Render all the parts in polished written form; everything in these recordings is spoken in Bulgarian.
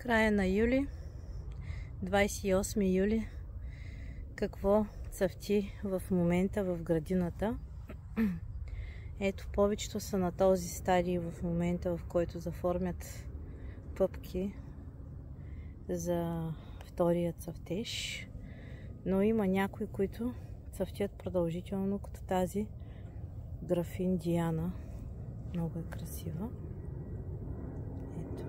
Края на юли, 28 юли, какво цъфти в момента в градината. Ето, повечето са на този стадий в момента, в който заформят пъпки за втория цъфтеж. Но има някои, които цъфтят продължително, като тази графин Диана. Много е красива. Ето.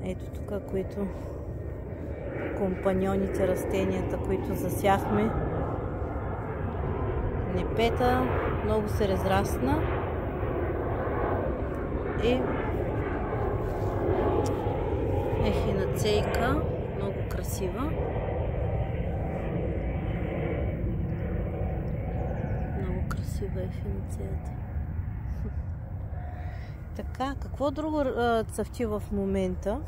Ето тук, които компаньоните, растенията, които засяхме. Непета много се разрасна и ехинацейка, много красива. Много красива ехинацеята. Така, какво друго цъфти в момента?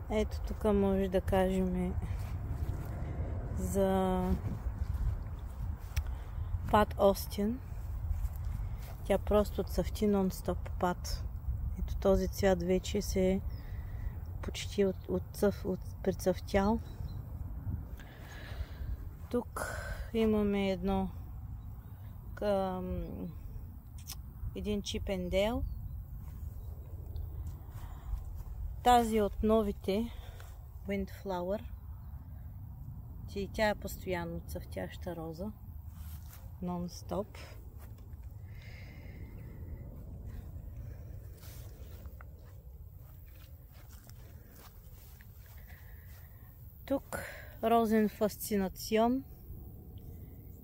Ето тук може да кажем за Пат Остин. Тя просто цъфти нон-стоп Пат. Ето този цвят вече се е почти прецъфтял. Тук имаме един Чипендейл. Тази от новите Windflower. Тя е постоянно цъфтяща роза. Нон-стоп. Тук розен фасцинацион.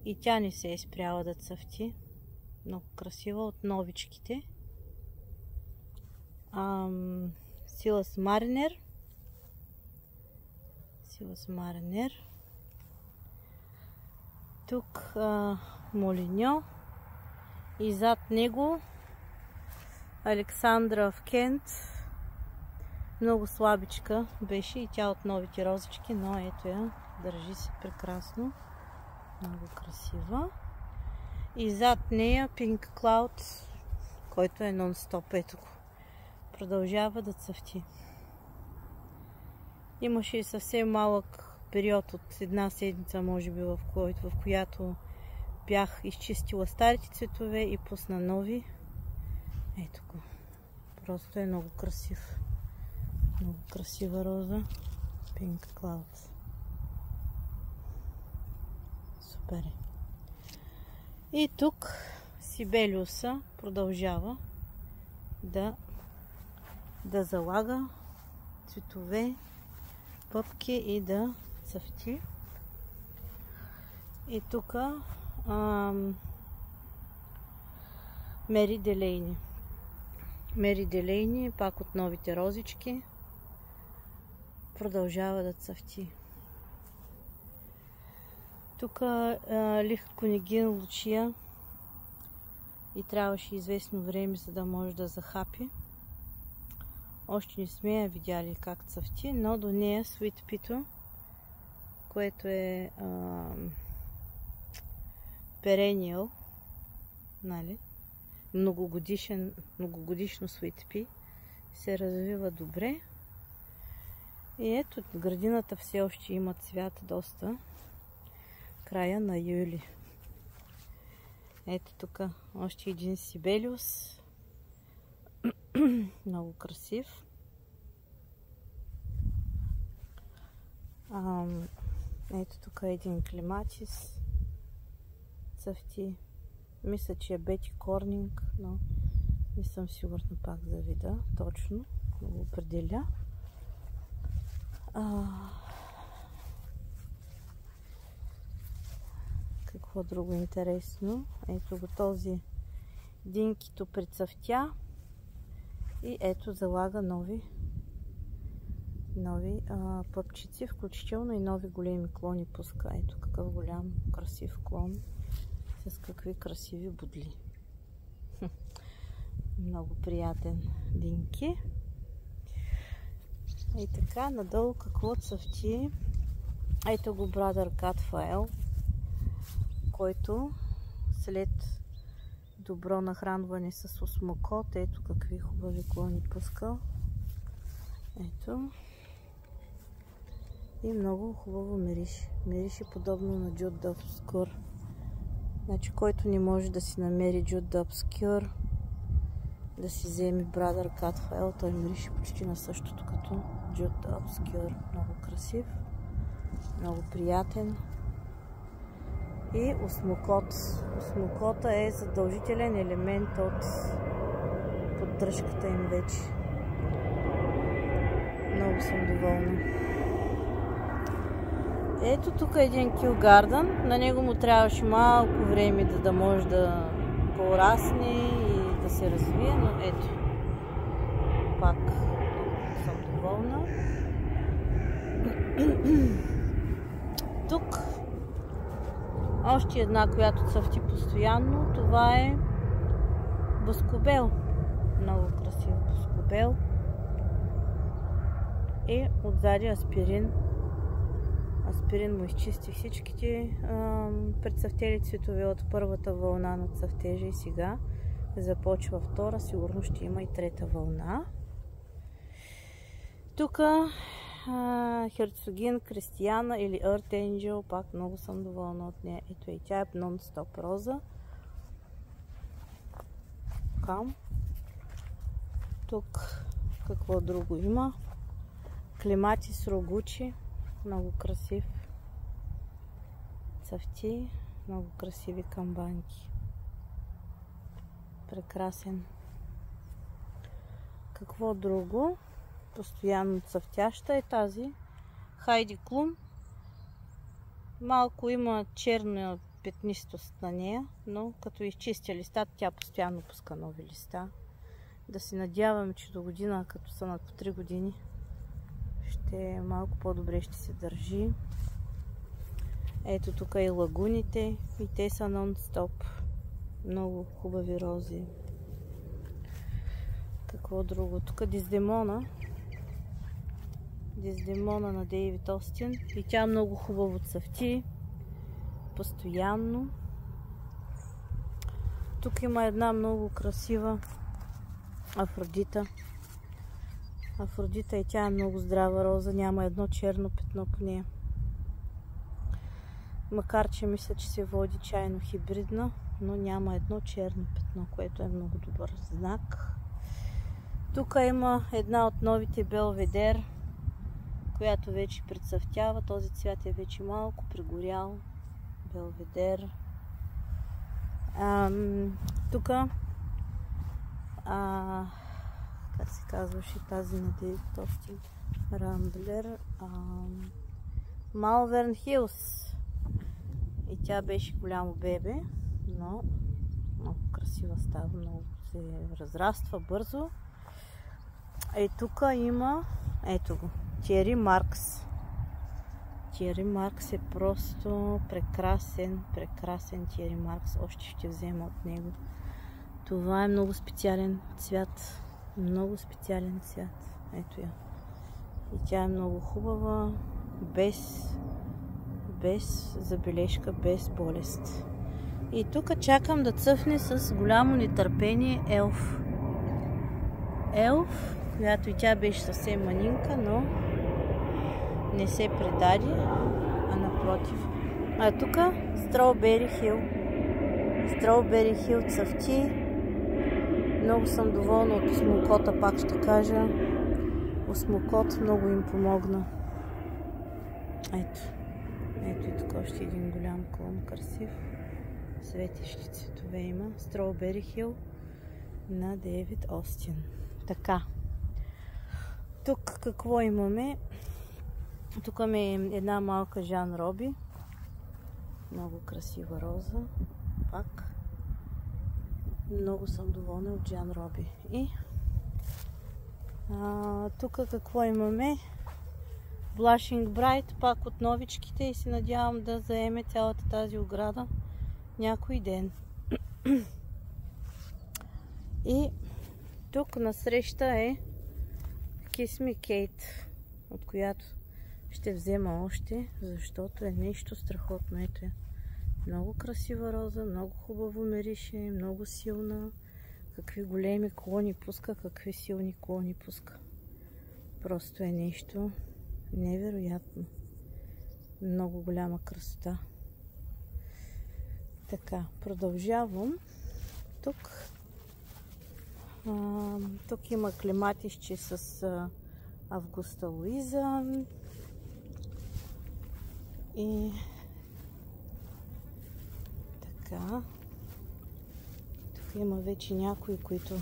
И тя не се е спряла да цъфти. Много красива, от новичките. Силас Маринер. Тук Молиньо. И зад него Александра в Кент. Много слабичка беше и тя от новите розички, но ето я, държи се прекрасно. Много красива. И зад нея Pink Cloud, който е нон-стоп. Ето го. Продължава да цъфти. Имаше и съвсем малък период от една седмица, може би, в която бях изчистила старите цветове и пусна нови. Ето го. Просто е много красив. Много красива роза. Pink Cloud. Супер е. И тук Сибелиуса продължава да залага цветове, пъпки и да цъфти. И тук Мери Делейни. Мери Делейни, пак от новите розички, продължава да цъфти. Тук Лихтконигин Лучия и трябваше известно време, за да може да захапи. Още не сме я видяли как цъфти, но до нея Sweet Pito, което е perennial, нали? Многогодишно Sweet Pea, се развива добре. И ето, градината все още има цвят доста. Края на юли. Ето тук още един Сибелиус. Много красив. Ето тук един Клематис. Цъфти. Мисля, че е Бети Корнинг, но не съм сигурна пак за вида. Точно. Да го определя. Какво друго интересно? Ето го този Динкито прецъфтя и ето залага нови пъпчици, включително и нови големи клони пуска. Ето какъв голям красив клон с какви красиви бодли. Много приятен Динки. И така, надолу какво цъфти? Ето го Brother Catfael, който след добро нахранване с осмокот. Ето какви хубави клони пускал. Ето. И много хубаво мирише. Мирише подобно на Джуд да Обскюр. Значи, който не може да си намери Джуд да Обскюр, да си вземе Brother Cadfael. Той мирише почти на същото като Джуд да Обскюр. Много красив. Много приятен. И осмокот. Осмокота е задължителен елемент от поддръжката им вече. Много съм доволна. Ето тук е един Kew Garden. На него му трябваше малко време да може да порасне и да се развие, но ето. Пак съм доволна. Тук още една, която цъфти постоянно. Това е Бускобел. Много красив Бускобел. И отзади Аспирин. Аспирин му изчисти всичките предцъфтели цветове от първата вълна на цъфтежа и сега започва втора. Сигурно ще има и трета вълна. Тук Херцогин Кристияна или Earth Angel. Пак много съм доволна от нея. Ето и тя е нон-стоп роза. Тук какво друго има? Клематис Рогучи. Много красив. Цъфти. Много красиви камбанки. Прекрасен. Какво друго? Постоянно цъфтяща е тази Хайди Клум. Малко има черна петнистост на нея, но като изчистя листата, тя постоянно пуска нови листа. Да се надяваме, че до година, като са над по 3 години, ще малко по-добре ще се държи. Ето тук и лагуните, и те са нон-стоп. Много хубави рози. Какво друго? Тук Диздемона. Диздемона на Дейвид Остин. И тя много хубаво цъфти. Постоянно. Тук има една много красива Афродита. Афродита и тя е много здрава роза. Няма едно черно петно по нея. Макар че мисля, че се води чайно хибридна, но няма едно черно петно, което е много добър знак. Тук има една от новите Белведер, която вече прецъфтява. Този цвят е вече малко пригорял. Белведер. Тук как се казваше тази на Дейвид Остин? Рамблер. Малверн Хилс. И тя беше голямо бебе, но много красива става, много се разраства бързо. И тук има, ето го, Тиери Маркс. Тиери Маркс е просто прекрасен, прекрасен Тиери Маркс. Още ще взема от него. Това е много специален цвят. Много специален цвят. Ето я. И тя е много хубава, без забележка, без болест. И тук чакам да цъфне с голямо нетърпение Елф. Елф, която и тя беше съвсем манинка, но не се предаде, а напротив. А тук Строубери Хил. Строубери Хил цъфти. Много съм доволна от осмокота, пак ще кажа. Осмокот много им помогна. Ето. Ето и тук още един голям клон, красив. Светещи цветове има. Строубери Хил на Дейвид Остин. Така. Тук какво имаме? Тук е една малка Жан Роби. Много красива роза. Пак. Много съм доволна от Жан Роби. И тук какво имаме? Blushing Bright, пак от новичките, и се надявам да заеме цялата тази ограда някой ден. И тук насреща е Kiss Me Kate, от която ще взема още, защото е нещо страхотно. Ето е. Много красива роза, много хубаво мирише, много силна. Какви големи клони пуска, какви силни клони пуска. Просто е нещо невероятно. Много голяма красота. Така, продължавам. Тук има клематисче с Августа Луиза. И така. Тук има вече някои, които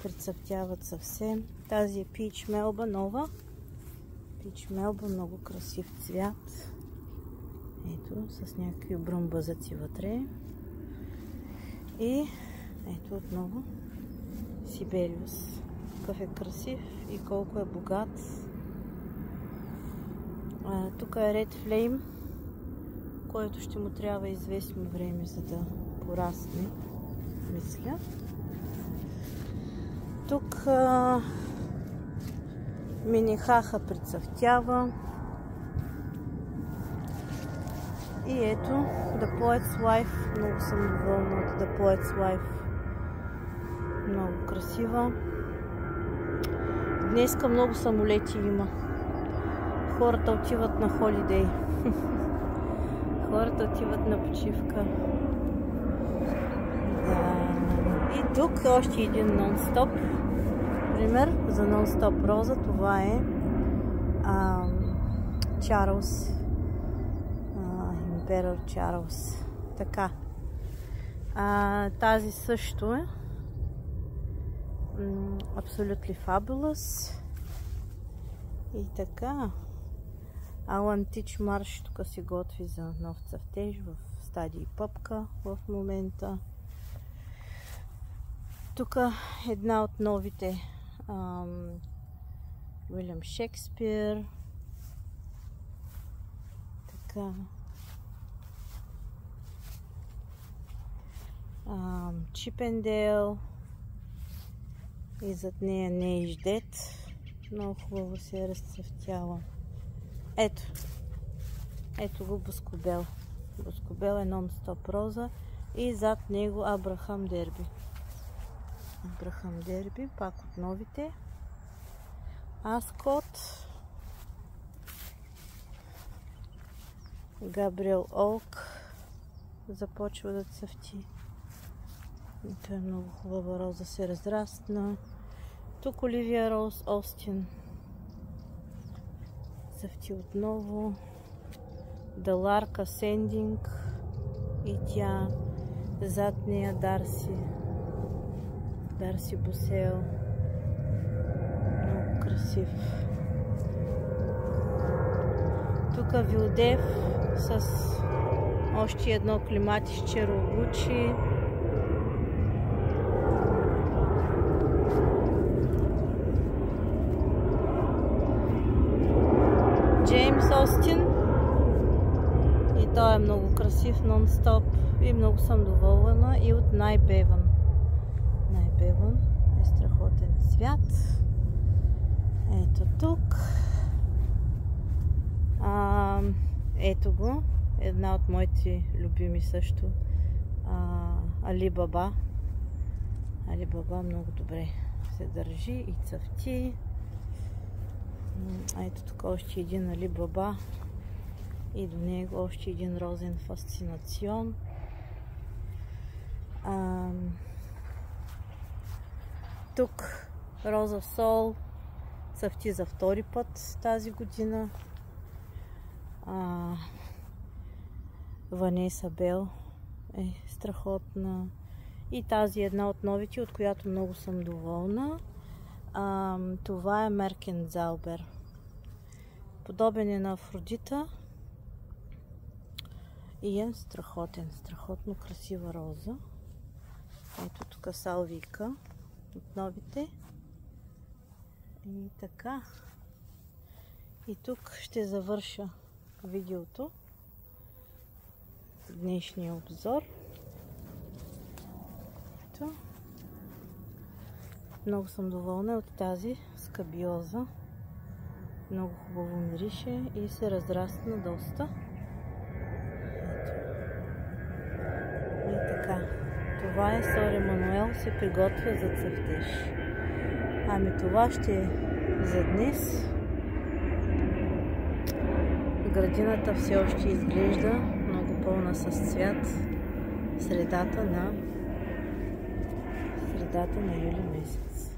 прецъфтяват съвсем. Тази е Пич Мелба нова. Пич Мелба, много красив цвят. Ето, с някакви бръмбазъци вътре. И ето отново Сибелиус. Какъв е красив и колко е богат. Тук е Red Flame, който ще му трябва известно време, за да порасне, мисля. Тук Минихаха прецъфтява. И ето The Poet's Wife. Много съм доволна от The Poet's Wife. Много красива. Днеска много самолети има. Хората отиват на холидей. Хората отиват на почивка. Да. И тук още един нон-стоп пример за нон-стоп роза. Това е Чарлз. Император Чарлз. Така. Тази също е Absolutely Fabulous. И така. Алан Тичмарш тук се готви за нов цъфтеж в стадии пъпка в момента. Тук една от новите Уилям Шекспир. Така. Чипендейл. И зад нея Нейш Дет. Много хубаво се е разцъфтяла. Ето го Боскобел. Боскобел е нон-стоп роза. И зад него Абрахам Дерби. Абрахам Дерби, пак от новите. Аскот. Габриел Олк започва да цъфти. Това е много хубава роза, се разрастна. Тук Оливия Роуз Остин цъфти отново. Даларка Сендинг и тя зад нея Дарси Босел. Много красив. Тук Вилдев с още едно клематисче Рогучи. Джеймс Остин. И той е много красив, нон-стоп. И много съм доволна. И от Най-Беван. Най-Беван е страхотен цвят. Ето тук. Ето го. Една от моите любими също. Али Баба. Али Баба много добре се държи и цъфти. Ето тук още един Али Баба. И до него още един розен фасцинацион. Тук Роза Сол цъфти за втори път тази година. Ванеса Бел е страхотна. И тази е една от новите, от която много съм доволна. Това е Меркензалбер. Подобен е на Афродита. И е страхотно красива роза. Ето тук Салвийка от новите. И така. И тук ще завърша видеото. Днешния обзор. Ето. Много съм доволна от тази скабиоза. Много хубаво мирише и се разрасна доста. Ето. Така, това е Сор Емануел се приготвя за цъфтеж. Ами това ще е за днес. Градината все още изглежда много пълна с цвят. Средата на юли месец.